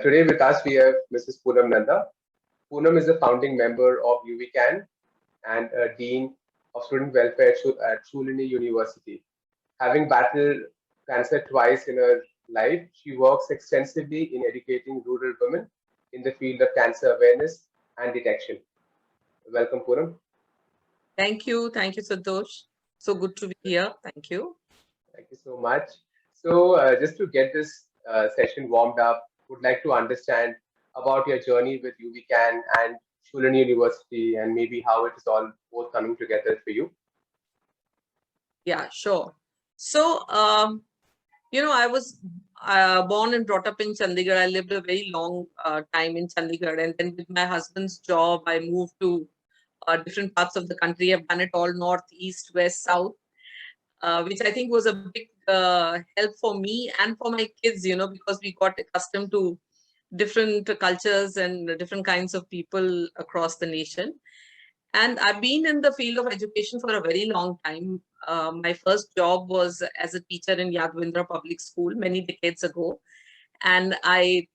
Today with us we have Mrs Poonam Nanda. Poonam is a founding member of YouWeCan and a Dean of Student Welfare at Shoolini University. Having battled cancer twice in her life, she works extensively in educating rural women in the field of cancer awareness and detection. Welcome, Poonam. Thank you, Santosh. So good to be here. Thank you. Thank you so much. So just to get this session warmed up, would like to understand about your journey with YouWeCan and Shoolini University and maybe how it is all both coming together for you. Yeah, sure. So, I was born and brought up in Chandigarh. I lived a very long time in Chandigarh. And then with my husband's job, I moved to different parts of the country. I've done it all north, east, west, south, which I think was a big help for me and for my kids, because we got accustomed to different cultures and different kinds of people across the nation. And I've been in the field of education for a very long time. My first job was as a teacher in Yadvindra Public School many decades ago. And I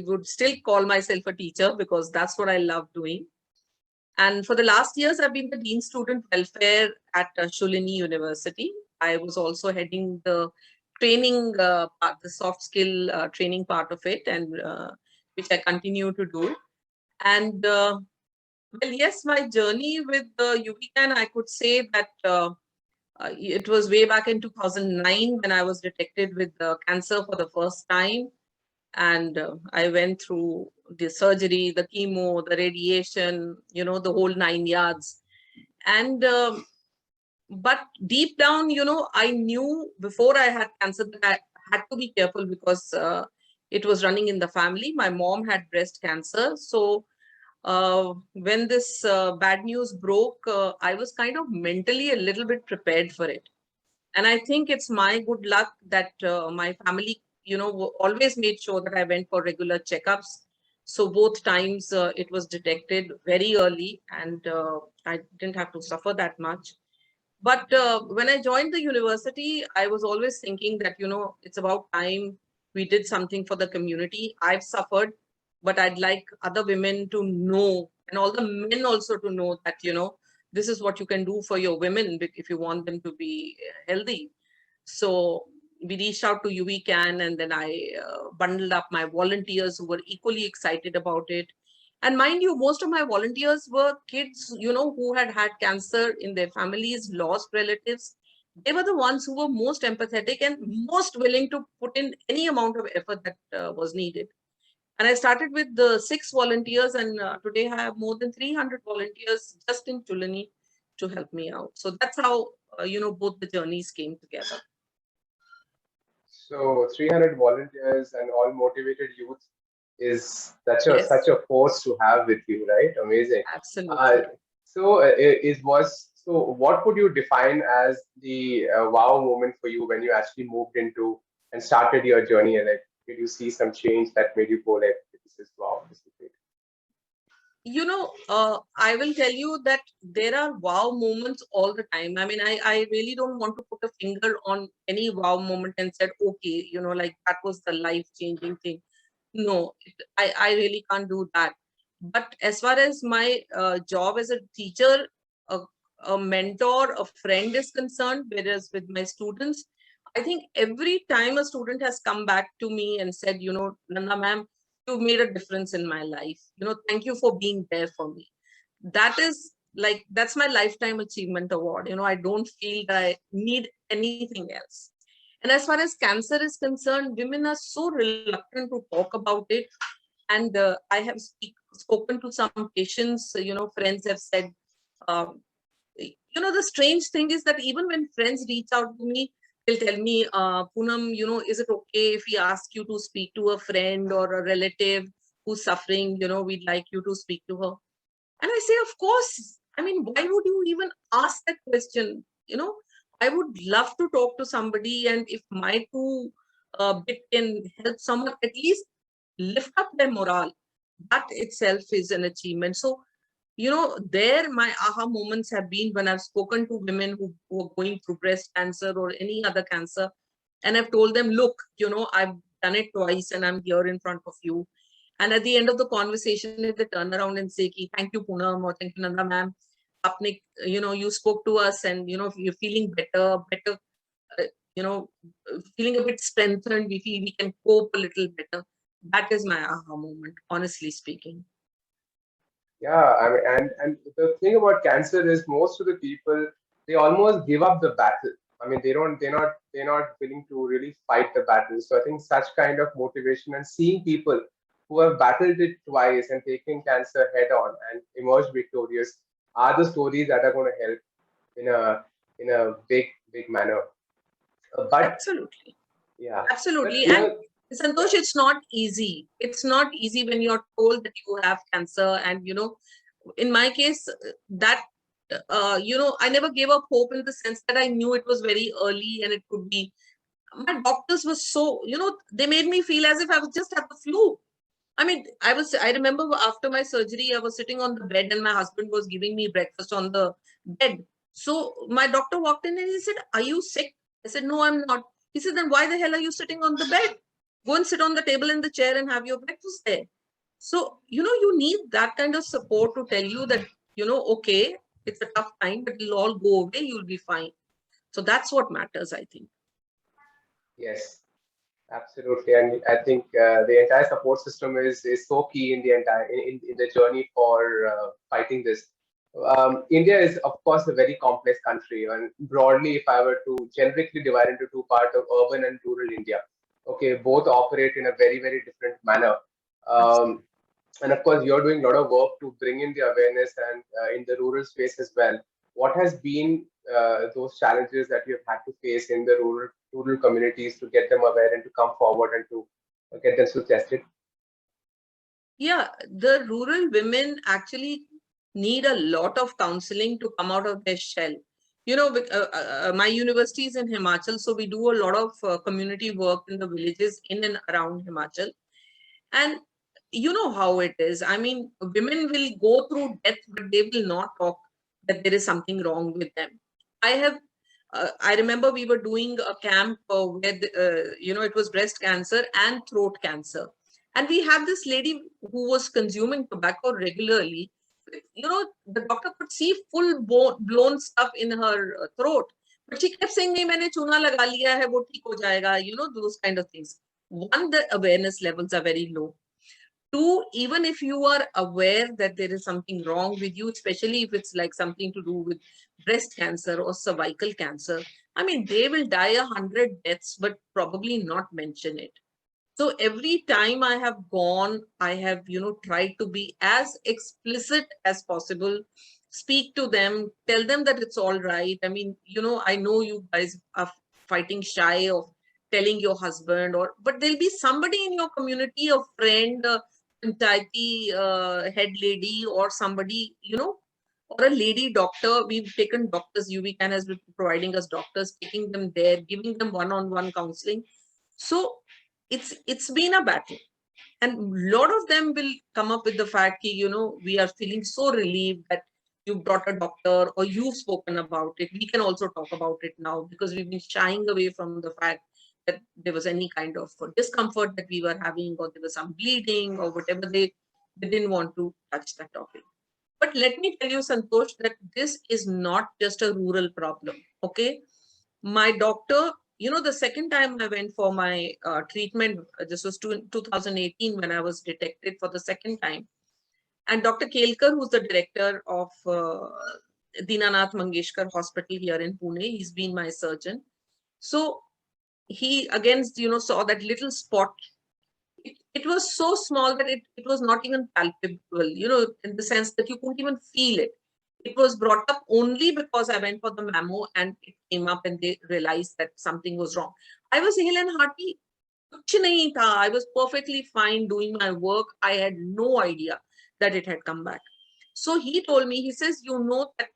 would still call myself a teacher because that's what I love doing. And for the last years, I've been the Dean Student Welfare at Shoolini University. I was also heading the training part, the soft skill training part of it, and which I continue to do. And well, yes, my journey with the YouWeCan, I could say that it was way back in 2009 when I was detected with cancer for the first time. And I went through the surgery, the chemo, the radiation, the whole 9 yards. And but deep down, I knew before I had cancer that I had to be careful because it was running in the family. My mom had breast cancer. So when this bad news broke, I was kind of mentally a little bit prepared for it. And I think it's my good luck that my family, always made sure that I went for regular checkups. So both times it was detected very early and I didn't have to suffer that much. But when I joined the university, I was always thinking that, it's about time we did something for the community. I've suffered, but I'd like other women to know and all the men also to know that, this is what you can do for your women if you want them to be healthy. So we reached out to YouWeCan and then I bundled up my volunteers who were equally excited about it. And mind you, most of my volunteers were kids, who had had cancer in their families, lost relatives. They were the ones who were most empathetic and most willing to put in any amount of effort that was needed. And I started with the 6 volunteers and today I have more than 300 volunteers just in Shoolini to help me out. So that's how, both the journeys came together. So 300 volunteers and all motivated youth is Yes. such a force to have with you, right? Amazing. Absolutely. So what would you define as the wow moment for you when you actually moved into and started your journey? And like, did you see some change that made you go like, this is wow, this is great? I will tell you that there are wow moments all the time. I mean, I really don't want to put a finger on any wow moment and said, okay, like that was the life-changing thing. No, I really can't do that. But as far as my job as a teacher, a mentor, a friend is concerned, whereas with my students, I think every time a student has come back to me and said, Nanda ma'am, you've made a difference in my life. Thank you for being there for me. That's my lifetime achievement award. I don't feel that I need anything else. And as far as cancer is concerned, women are so reluctant to talk about it. And I have spoken to some patients, friends have said, the strange thing is that even when friends reach out to me, they'll tell me, Poonam, is it okay if we ask you to speak to a friend or a relative who's suffering? We'd like you to speak to her. And I say, of course. I mean, why would you even ask that question? I would love to talk to somebody, and if my two bit can help someone, at least lift up their morale. That itself is an achievement. So, there my aha moments have been when I've spoken to women who are going through breast cancer or any other cancer. And I've told them, look, I've done it twice and I'm here in front of you. And at the end of the conversation, if they turn around and say, thank you, Poonam, or thank you, Nanda ma'am, you spoke to us and, you're feeling better, uh, you know, feeling a bit strengthened, we feel we can cope a little better. That is my aha moment, honestly speaking. Yeah, I mean, and the thing about cancer is most of the people, they almost give up the battle. I mean, they're not willing to really fight the battle. So I think such kind of motivation and seeing people who have battled it twice and taken cancer head on and emerged victorious are the stories that are going to help in a big manner. But Absolutely. yeah, but Absolutely. And Santosh, it's not easy. It's not easy when you're told that you have cancer. And, in my case, that, I never gave up hope in the sense that I knew it was very early and it could be. My doctors were so, they made me feel as if I was just had the flu. I mean, I remember after my surgery, I was sitting on the bed and my husband was giving me breakfast on the bed. So my doctor walked in and he said, "Are you sick?" I said, "No, I'm not." He said, "Then why the hell are you sitting on the bed? Go and sit on the table in the chair and have your breakfast there." So, you need that kind of support to tell you that, okay, it's a tough time, but it'll all go away. You'll be fine. So that's what matters, I think. yes, absolutely, and I think the entire support system is so key in the entire in the journey for fighting this. India is, of course, a very complex country, and broadly, if I were to generically divide into two parts of urban and rural India, okay, both operate in a very different manner. Um, and of course, you're doing a lot of work to bring in the awareness and in the rural space as well. What has been those challenges that you've had to face in the rural communities to get them aware and to come forward and to get themselves tested? Yeah, the rural women actually need a lot of counseling to come out of their shell. My university is in Himachal, so we do a lot of community work in the villages in and around Himachal. And you know how it is. I mean, women will go through death, but they will not talk that there is something wrong with them. I remember we were doing a camp where, it was breast cancer and throat cancer. And we had this lady who was consuming tobacco regularly. The doctor could see full blown stuff in her throat. But she kept saying, "नहीं, मैंने चूना लगा लिया है, वो ठीक हो जाएगा," those kind of things. One, the awareness levels are very low. Two, even if you are aware that there is something wrong with you, especially if it's like something to do with breast cancer or cervical cancer, I mean, they will die 100 deaths, but probably not mention it. So every time I have gone, I have, tried to be as explicit as possible, speak to them, tell them that it's all right. I mean, I know you guys are fighting shy of telling your husband, but there'll be somebody in your community, a friend, panchayati head lady, or somebody, or a lady doctor. We've taken doctors, YouWeCan has been providing us doctors, taking them there, giving them one-on-one counseling. So it's been a battle. And a lot of them will come up with the fact that, we are feeling so relieved that you brought a doctor or you've spoken about it. We can also talk about it now because we've been shying away from the fact that there was any kind of discomfort that we were having, or there was some bleeding or whatever. They didn't want to touch that topic. But let me tell you, Santosh, that this is not just a rural problem. Okay. My doctor, the second time I went for my treatment, this was 2018 when I was detected for the second time. And Dr. Kelkar, who's the director of Dinanath Mangeshkar Hospital here in Pune, he's been my surgeon. So he again, saw that little spot. It was so small that it was not even palpable, in the sense that you couldn't even feel it. It was brought up only because I went for the mammo and it came up and they realized that something was wrong. I was hale and hearty. कुछ नहीं था. I was perfectly fine doing my work. I had no idea that it had come back. So he told me, he says, that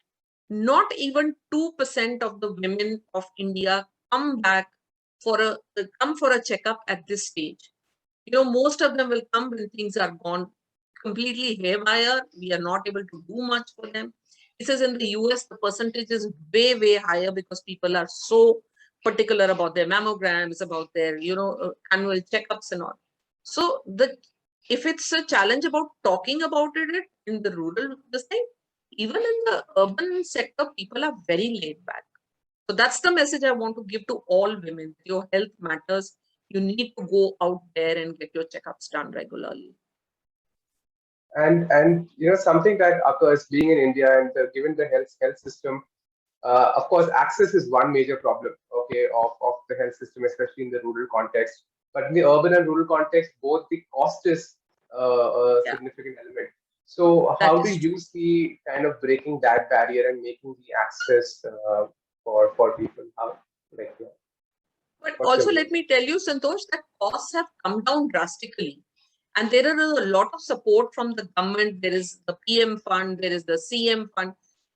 not even 2% of the women of India come for a checkup at this stage. Most of them will come when things are gone completely haywire. We are not able to do much for them. He says in the US, the percentage is way higher because people are so particular about their mammograms, about their, annual checkups and all. So if it's a challenge about talking about it in the rural, this thing, even in the urban sector, people are very laid back. So that's the message I want to give to all women. Your health matters. You need to go out there and get your checkups done regularly. And something that occurs being in India and given the health system, of course, access is one major problem, okay, of the health system, especially in the rural context. But in the urban and rural context, both the cost is a Yeah, significant element. So that how do is true. you see kind of breaking that barrier and making the access for people? How, like, yeah, But what's your also, view? let me tell you, Santosh, that costs have come down drastically. And there is a lot of support from the government. There is the PM fund, there is the CM fund.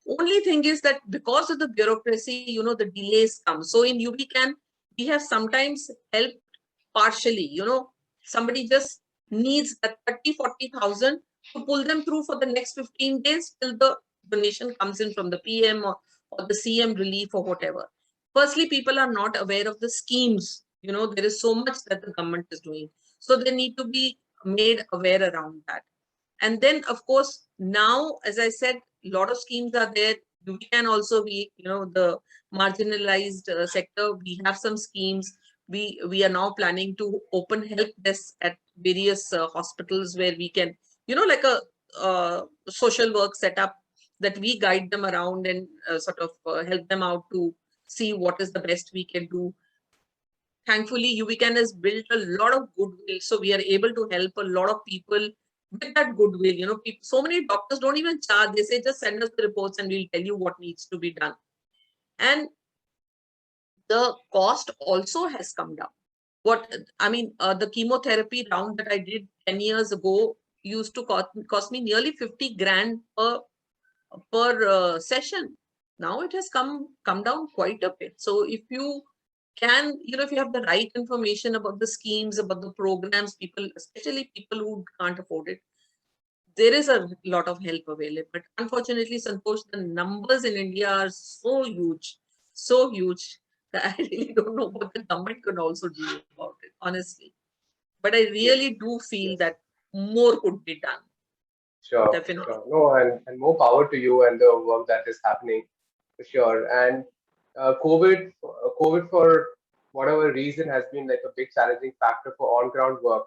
Only thing is that because of the bureaucracy, the delays come. So in YouWeCan, we have sometimes helped partially, somebody just needs that 30,000-40,000 to pull them through for the next 15 days till the donation comes in from the PM or the CM relief or whatever. Firstly, people are not aware of the schemes. There is so much that the government is doing. So they need to be made aware around that. And then, of course, now, as I said, a lot of schemes are there. We can also be, the marginalized sector. We have some schemes. We are now planning to open help desks at various hospitals where we can, like a social work setup that we guide them around and sort of help them out to see what is the best we can do. Thankfully, YouWeCan has built a lot of goodwill, so we are able to help a lot of people with that goodwill. So many doctors don't even charge. They say, just send us the reports and we'll tell you what needs to be done. And the cost also has come down. The chemotherapy round that I did 10 years ago used to cost me nearly 50 grand per session. Now it has come down quite a bit. So if you can, if you have the right information about the schemes, about the programs, people, especially people who can't afford it, there is a lot of help available. But unfortunately, Santosh, the numbers in India are so huge that I really don't know what the government could also do about it, honestly. But I really Yes, do feel yes. that more could be done. Sure, Definitely. sure. No, and more power to you and the work that is happening for sure. And COVID for whatever reason has been like a big challenging factor for on-ground work.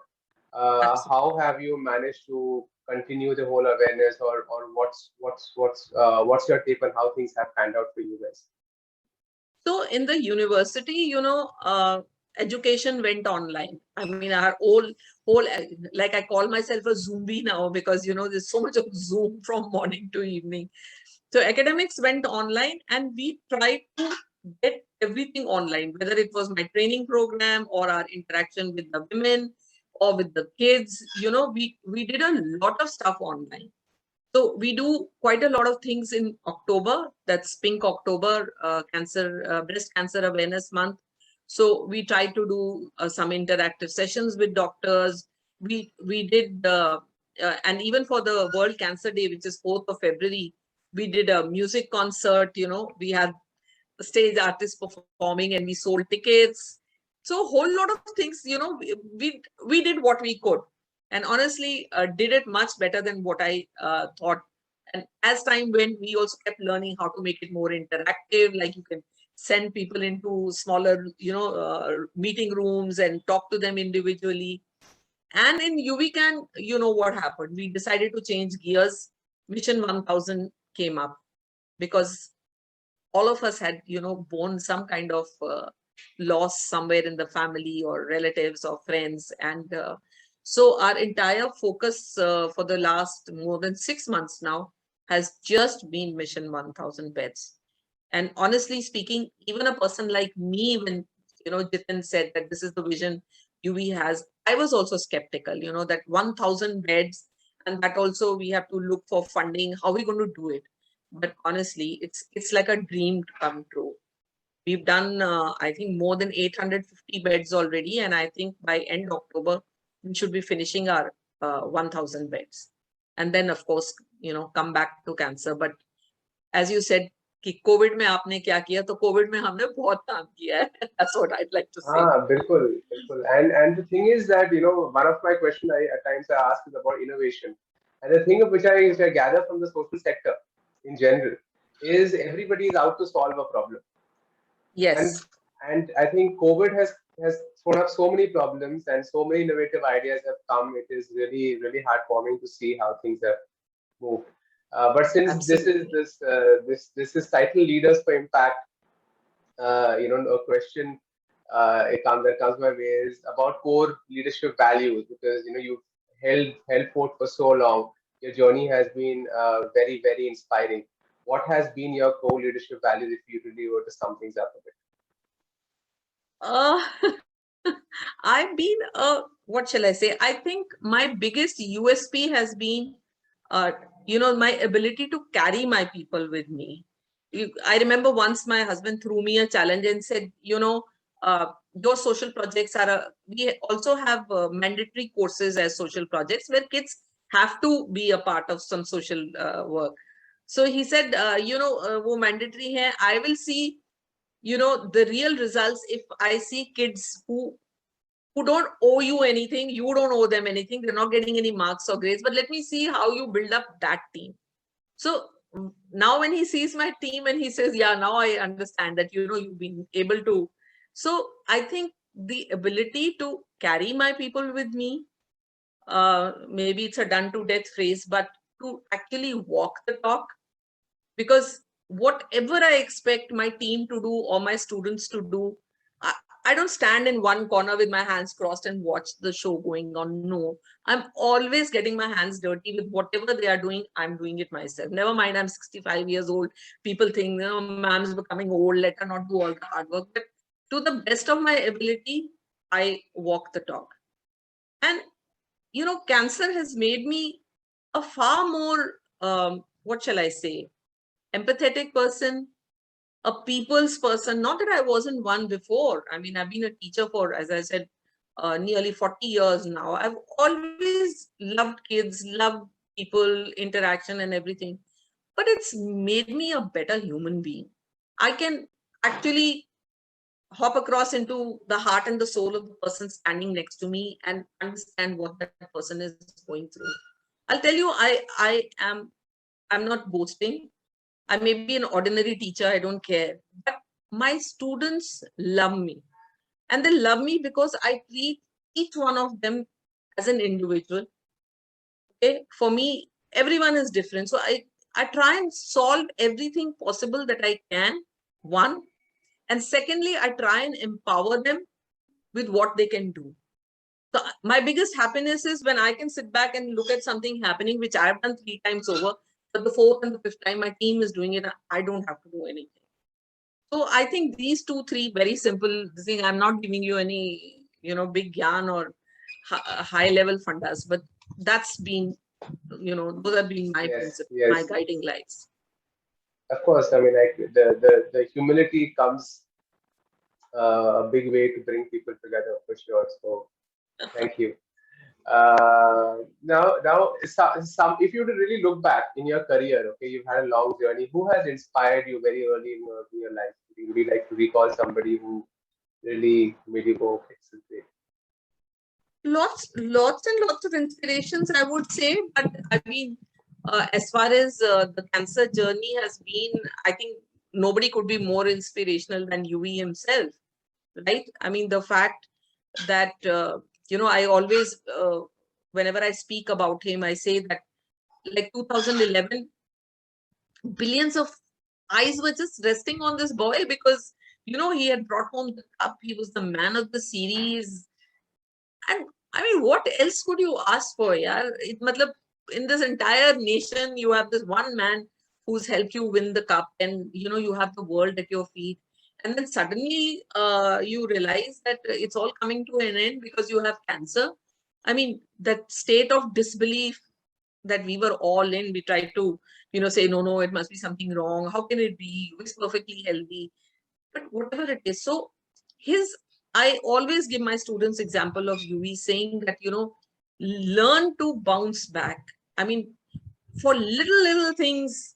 Absolutely. How have you managed to continue the whole awareness, or what's your take on how things have panned out for you guys? So in the university, education went online. I mean, our whole, like I call myself a Zombie now because, there's so much of Zoom from morning to evening. So academics went online and we tried to get everything online, whether it was my training program or our interaction with the women or with the kids, we did a lot of stuff online. So we do quite a lot of things in October. That's Pink October, breast cancer awareness month. So we try to do some interactive sessions with doctors. We did, and even for the World Cancer Day, which is 4th of February, we did a music concert. We had stage artists performing, and we sold tickets. So a whole lot of things. We did what we could, and honestly did it much better than what I thought. And as time went, we also kept learning how to make it more interactive, like you can send people into smaller meeting rooms and talk to them individually. And in YouWeCan, what happened, we decided to change gears. Mission 1000 came up because all of us had borne some kind of loss somewhere in the family or relatives or friends. And so our entire focus for the last more than 6 months now has just been Mission 1000 beds. And honestly speaking, even a person like me, when Jitin said that this is the vision UV has, I was also skeptical, that 1000 beds, and that also we have to look for funding. How are we going to do it? But honestly, it's like a dream to come true. We've done, I think, more than 850 beds already, and I think by end October we should be finishing our 1000 beds. And then, of course, come back to cancer. But as you said, कि Covid में आपने क्या किया, तो Covid में हमने बहुत काम किया है. That's what I'd like to say. बिल्कुल बिल्कुल. And the thing is that, you know, one of my question I at times I ask is about innovation, and the thing which I gather from the social sector in general is everybody is out to solve a problem. Yes, And I think COVID has thrown up so many problems and so many innovative ideas have come. It is really heartwarming to see how things have moved. But since absolutely. this is title Leaders for Impact, you know, a question that comes my way is about core leadership values, because you know you've held forth for so long. Your journey has been very inspiring. What has been your core leadership values, if you really were to sum things up a bit? Uh, I've been what shall I say? I think my biggest USP has been, uh, my ability to carry my people with me. I remember once my husband threw me a challenge and said, your social projects we also have mandatory courses as social projects where kids have to be a part of some social work. So he said, wo mandatory hai. I will see, the real results if I see kids who don't owe you anything, you don't owe them anything, they're not getting any marks or grades, but let me see how you build up that team. So now when he sees my team and he says, yeah, now I understand that, you've been able to. So I think the ability to carry my people with me, maybe it's a done to death phrase, but to actually walk the talk, because whatever I expect my team to do or my students to do, I don't stand in one corner with my hands crossed and watch the show going on. No, I'm always getting my hands dirty with whatever they are doing. I'm doing it myself. Never mind, I'm 65 years old. People think, ma'am's becoming old, let her not do all the hard work. But to the best of my ability, I walk the talk. And, cancer has made me a far more, what shall I say, empathetic person, a people's person. Not that I wasn't one before. I mean, I've been a teacher for, as I said, nearly 40 years now. I've always loved kids, loved people, interaction and everything. But it's made me a better human being. I can actually hop across into the heart and the soul of the person standing next to me and understand what that person is going through. I'll tell you, I'm not boasting. I may be an ordinary teacher, I don't care. But my students love me. And they love me because I treat each one of them as an individual. Okay? For me, everyone is different. So I try and solve everything possible that I can, one. And secondly, I try and empower them with what they can do. So my biggest happiness is when I can sit back and look at something happening, which I've done 3 times over, but the 4th and the 5th time my team is doing it, I don't have to do anything. So I think these 2-3 very simple things. I'm not giving you any, big yarn or high level fundas, but that's been, those have been my Yes, principles, my yes. guiding lights. Of course, I mean, like the humility comes a big way to bring people together for sure. So thank you. Now, if you were to really look back in your career, okay, you've had a long journey. Who has inspired you very early in your life? Would you really like to recall somebody who really made you go, okay, this is great? Lots and lots of inspirations, I would say. But I mean, as far as the cancer journey has been, I think nobody could be more inspirational than UV himself, right? I mean, the fact that, I always, whenever I speak about him, I say that like 2011, billions of eyes were just resting on this boy because, he had brought home the cup. He was the man of the series. And I mean, what else could you ask for? Yeah, in this entire nation, you have this one man who's helped you win the cup, and you have the world at your feet. And then suddenly you realize that it's all coming to an end because you have cancer. I mean, that state of disbelief that we were all in, we tried to, say, no, it must be something wrong. How can it be? He's perfectly healthy. But whatever it is. So I always give my students example of UV saying that, learn to bounce back. I mean, for little things,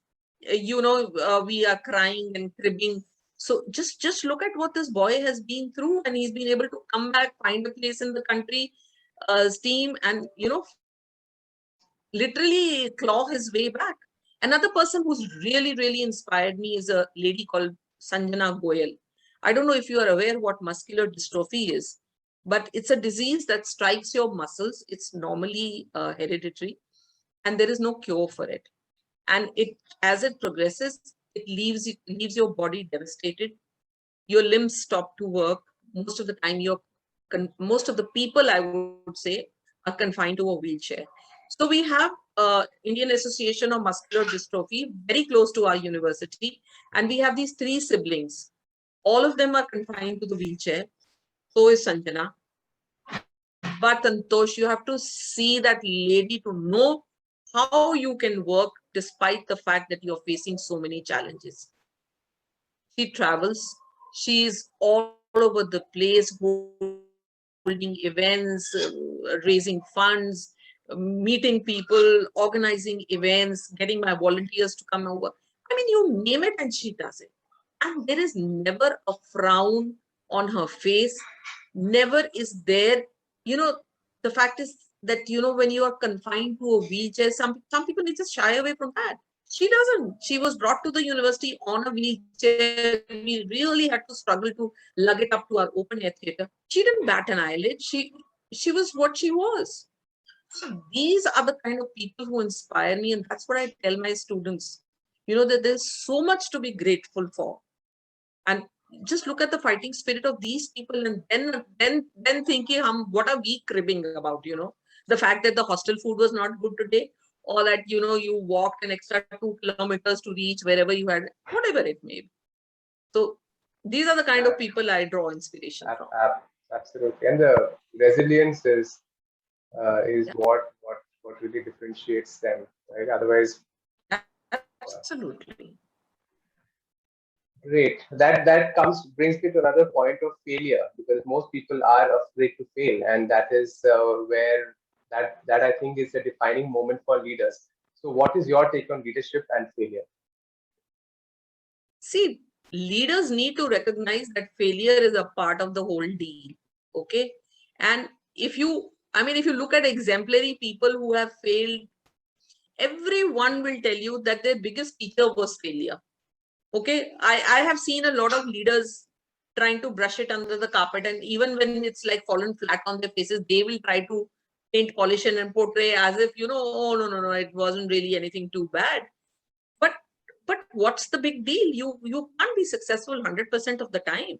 we are crying and cribbing. So just look at what this boy has been through, and he's been able to come back, find a place in the country, team, and literally claw his way back. Another person who's really inspired me is a lady called Sanjana Goyal. I don't know if you are aware what muscular dystrophy is, but it's a disease that strikes your muscles. It's normally hereditary, and there is no cure for it. And as it progresses, it leaves your body devastated. Your limbs stop to work. Most of the time, most of the people, I would say, are confined to a wheelchair. So we have Indian Association of Muscular Dystrophy very close to our university, and we have these 3 siblings. All of them are confined to the wheelchair. So is Sanjana. But Santosh, you have to see that lady to know how you can work despite the fact that you're facing so many challenges. She travels. She is all over the place, holding events, raising funds, meeting people, organizing events, getting my volunteers to come over. I mean, you name it and she does it. And there is never a frown on her face. Never is there, you know, the fact is that, when you are confined to a wheelchair, some people, they just shy away from that. She doesn't. She was brought to the university on a wheelchair. We really had to struggle to lug it up to our open air theater. She didn't bat an eyelid. She was what she was. So these are the kind of people who inspire me, and that's what I tell my students. That there's so much to be grateful for. And just look at the fighting spirit of these people, and then thinking, what are we cribbing about? The fact that the hostel food was not good today, or that you walked an extra 2 kilometers to reach wherever you had, whatever it may be. So these are the kind of people I draw inspiration from. Absolutely, and the resilience is Yeah, what really differentiates them, right? Otherwise, absolutely. great. That brings me to another point of failure, because most people are afraid to fail, and that is where that I think is a defining moment for leaders. So, what is your take on leadership and failure? See, leaders need to recognize that failure is a part of the whole deal. Okay. And if you look at exemplary people who have failed, everyone will tell you that their biggest teacher was failure. Okay. I have seen a lot of leaders trying to brush it under the carpet. And even when it's like fallen flat on their faces, they will try to paint, polish, and portray as if, oh, no, it wasn't really anything too bad. But what's the big deal? You can't be successful 100% of the time.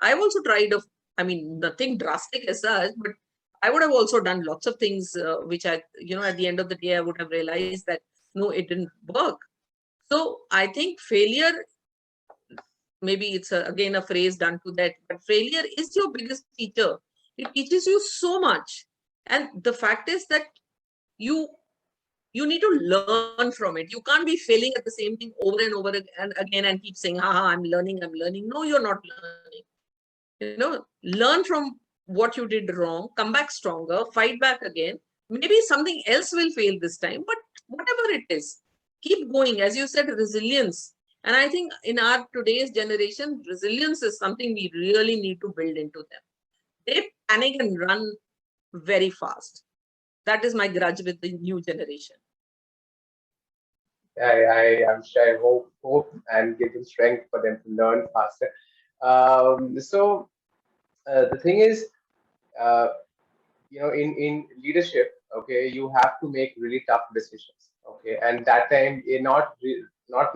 I've also tried nothing drastic as such, but I would have also done lots of things which at the end of the day, I would have realized that no, it didn't work. So I think failure, maybe it's again a phrase done to that, but failure is your biggest teacher. It teaches you so much. And the fact is that you you need to learn from it. You can't be failing at the same thing over and over and again and keep saying, I'm learning. No, you're not learning. Learn from what you did wrong, come back stronger, fight back again. Maybe something else will fail this time, but whatever it is, keep going. As you said, resilience. And I think in our today's generation, resilience is something we really need to build into them. They panic and run very fast. That is my grudge with the new generation. I'm sure I hope and give them strength for them to learn faster. The thing is, uh, in leadership, okay, you have to make really tough decisions, okay, and that time you're not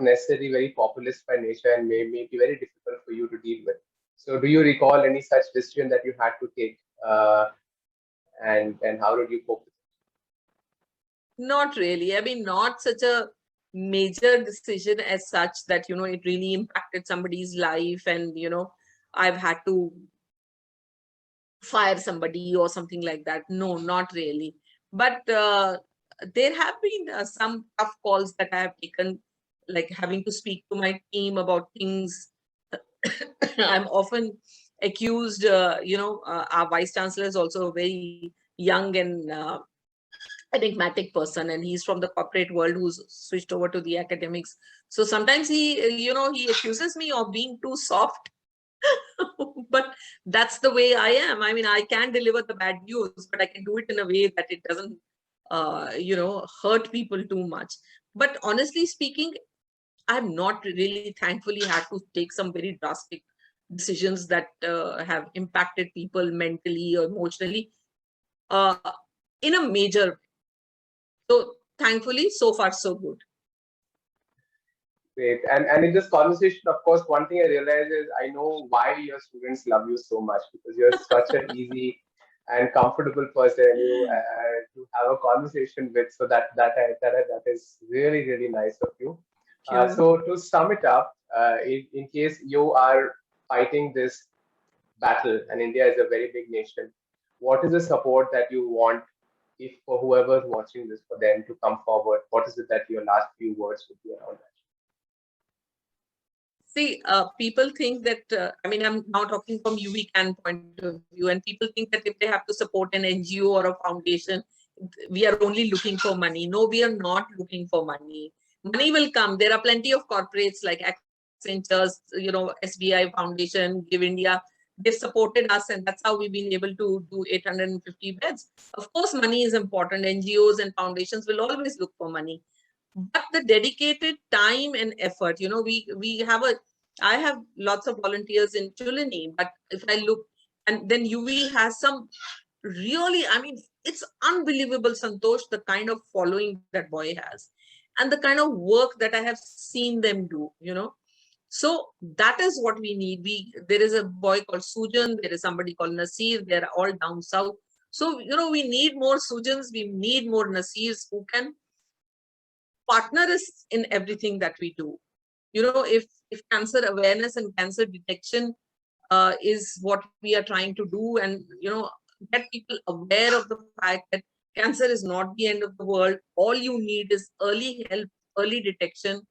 necessarily very populist by nature, and may be very difficult for you to deal with. So, do you recall any such decision that you had to take, and how did you cope with Not really. Not such a major decision as such that, it really impacted somebody's life and, I've had to fire somebody or something like that. No, not really. But there have been some tough calls that I have taken, like having to speak to my team about things. I'm often accused, our vice chancellor is also very young and enigmatic person, and he's from the corporate world who's switched over to the academics. So sometimes he accuses me of being too soft. But that's the way I am. I mean, I can deliver the bad news, but I can do it in a way that it doesn't hurt people too much. But honestly speaking, I've not really thankfully had to take some very drastic decisions that have impacted people mentally or emotionally uh, in a major way. So thankfully, so far so good. Great. And in this conversation, of course, one thing I realize is I know why your students love you so much, because you're such an easy and comfortable person to have a conversation with. So that is really, really nice of you. So to sum it up, in case you are fighting this battle, and India is a very big nation, what is the support that you want, if for whoever's watching this, for them to come forward? What is it that your last few words would be around that? See, people think that, I mean, I'm now talking from YouWeCan point of view, and people think that if they have to support an NGO or a foundation, we are only looking for money. No, we are not looking for money. Money will come. There are plenty of corporates like Accenture's, SBI Foundation, Give India. They've supported us, and that's how we've been able to do 850 beds. Of course, money is important. NGOs and foundations will always look for money. But the dedicated time and effort, I have lots of volunteers in Shoolini, but if I look, and then UV has some really, I mean, it's unbelievable, Santosh, the kind of following that boy has and the kind of work that I have seen them do, So that is what we need. There is a boy called Sujan, there is somebody called Nasir, they're all down south. So, we need more Sujans, we need more Nasirs who can partner us in everything that we do. If cancer awareness and cancer detection is what we are trying to do, and get people aware of the fact that cancer is not the end of the world. All you need is early help, early detection,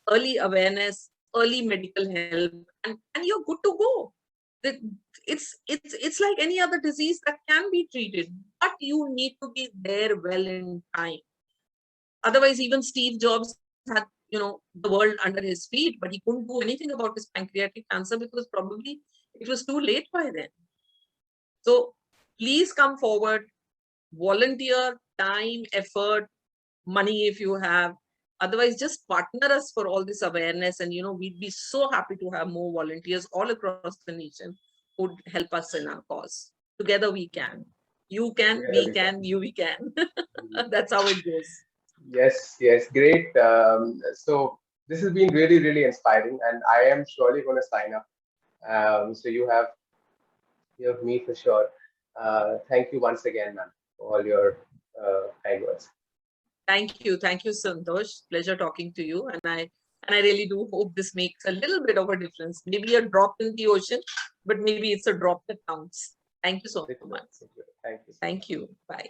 early awareness, early medical help, and you're good to go. It's like any other disease that can be treated, but you need to be there well in time. Otherwise, even Steve Jobs had, the world under his feet, but he couldn't do anything about his pancreatic cancer because probably it was too late by then. So please come forward, volunteer, time, effort, money if you have. Otherwise, just partner us for all this awareness. And, we'd be so happy to have more volunteers all across the nation who'd help us in our cause. Together we can. You can, we can, we can. That's how it goes. Yes, great. So this has been really, really inspiring, and I am surely going to sign up. So you have me for sure. Thank you once again, ma'am, for all your kind words. Thank you, Santosh. Pleasure talking to you, and I really do hope this makes a little bit of a difference. Maybe a drop in the ocean, but maybe it's a drop that counts. Thank you so much. Thank you. Thank you. Bye.